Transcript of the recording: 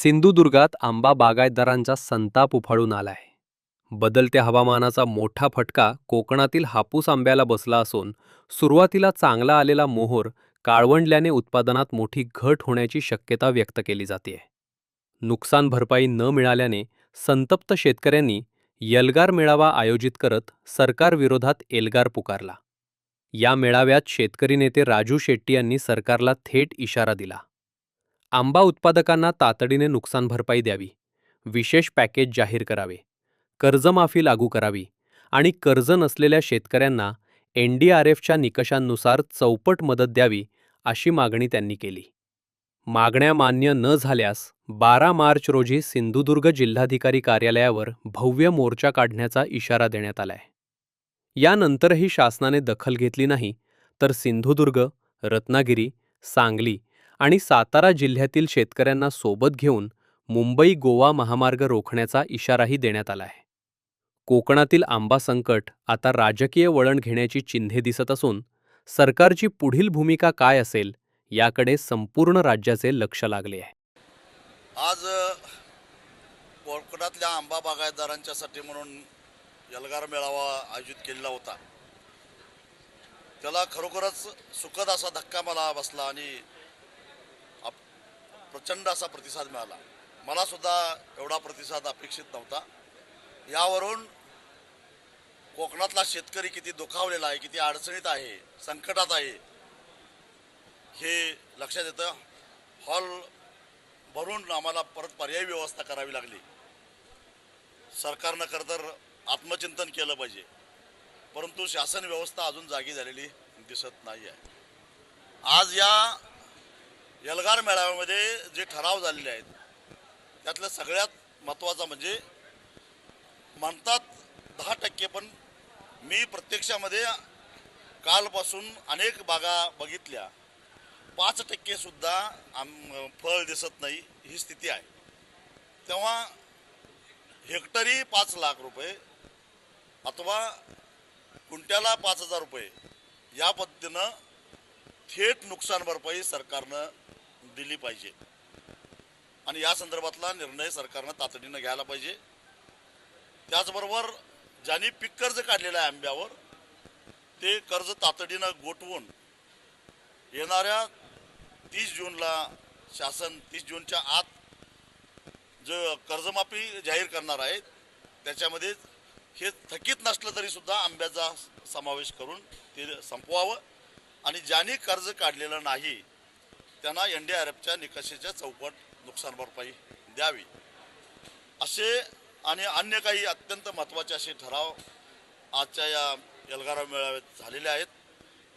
सिंधुदुर्गात आंबा बागायतदारांचा संताप उफाळून आलाय. बदलत्या हवामानाचा मोठा फटका कोकणातील हापूस आंब्याला बसला असून सुरुवातीला चांगला आलेला मोहोर काळवंडल्याने उत्पादनात मोठी घट होण्याची शक्यता व्यक्त केली जाते. नुकसान भरपाई न मिळाल्याने संतप्त शेतकऱ्यांनी एल्गार मेळावा आयोजित करत सरकारविरोधात एल्गार पुकारला. या मेळाव्यात शेतकरी नेते राजू शेट्टी यांनी सरकारला थेट इशारा दिला. आंबा उत्पादकांना तातडीने नुकसान भरपाई द्यावी, विशेष पॅकेज जाहीर करावे, कर्जमाफी लागू करावी आणि कर्ज नसलेल्या शेतकऱ्यांना NDRFच्या निकषांनुसार चौपट मदत द्यावी, अशी मागणी त्यांनी केली. मागण्या मान्य न झाल्यास 12 मार्च रोजी सिंधुदुर्ग जिल्हाधिकारी कार्यालयावर भव्य मोर्चा काढण्याचा इशारा देण्यात आलाय. यानंतरही शासनाने दखल घेतली नाही तर सिंधुदुर्ग, रत्नागिरी, सांगली आणि सातारा जिल्ह्यातील शेतकऱ्यांना सोबत घेऊन मुंबई-गोवा महामार्ग रोखण्याचा इशाराही देण्यात आला आहे. कोकणातील आंबा संकट आता राजकीय वळण घेण्याची चिन्हे दिसत असून सरकारची पुढील भूमिका काय असेल याकडे संपूर्ण राज्याचे लक्ष लागले आहे. आज कोकणातल्या आंबा बागायतदारांच्यासाठी म्हणून एल्गार मेळावा आयोजित केलेला होता. त्याला खरोखरच सुखद असा धक्का मला बसला आणि प्रचंड असा प्रतिसाद मिळाला. मला सुद्धा एवढा प्रतिसाद अपेक्षित नव्हता. यावरून कोकणातला शेतकरी किती दुखावलेला आहे, किती अडचणीत आहे, संकटात आहे हे लक्षात येतं. हॉल भरून आम्हाला परत पर्यायी व्यवस्था करावी लागली. सरकारनं खरं तर आत्मचिंतन केलं पाहिजे, परंतु शासन व्यवस्था अजून जागी झालेली दिसत नाही आहे. आज या एल्गार मेळाव्यामध्ये जे ठराव झालेले आहेत त्यातलं सगळ्यात महत्त्वाचा म्हणजे म्हणतात 10%, पण मी प्रत्यक्षामध्ये कालपासून अनेक बागा बघितल्या, 5% सुद्धा फळ दिसत नाही ही स्थिती आहे. तेव्हा हेक्टरी 5 लाख रुपये अथवा क्विंटॅला 5,000 रुपये या पद्धतीनं थेट नुकसान भरपाई सरकारनं दिली पाहिजे आणि या संदर्भातला निर्णय सरकारनं तातडीनं घ्यायला पाहिजे. त्याचबरोबर ज्यांनी पीक कर्ज काढलेलं आहे आंब्यावर, ते कर्ज तातडीनं गोठवून येणाऱ्या 30 जूनला शासन 30 जूनच्या आत जो कर्जमाफी जाहीर करणार आहे त्याच्यामध्ये हे थकीत नसलं तरी सुद्धा आंब्याचा समावेश करून ते संपवावं आणि ज्यांनी कर्ज काढलेलं नाही त्यांना NDRFच्या निकषाच्या चौपट नुकसान भरपाई द्यावी, असे आणि अन्य काही अत्यंत महत्त्वाचे असे ठराव आजच्या या एल्गार मेळाव्यात झालेले आहेत.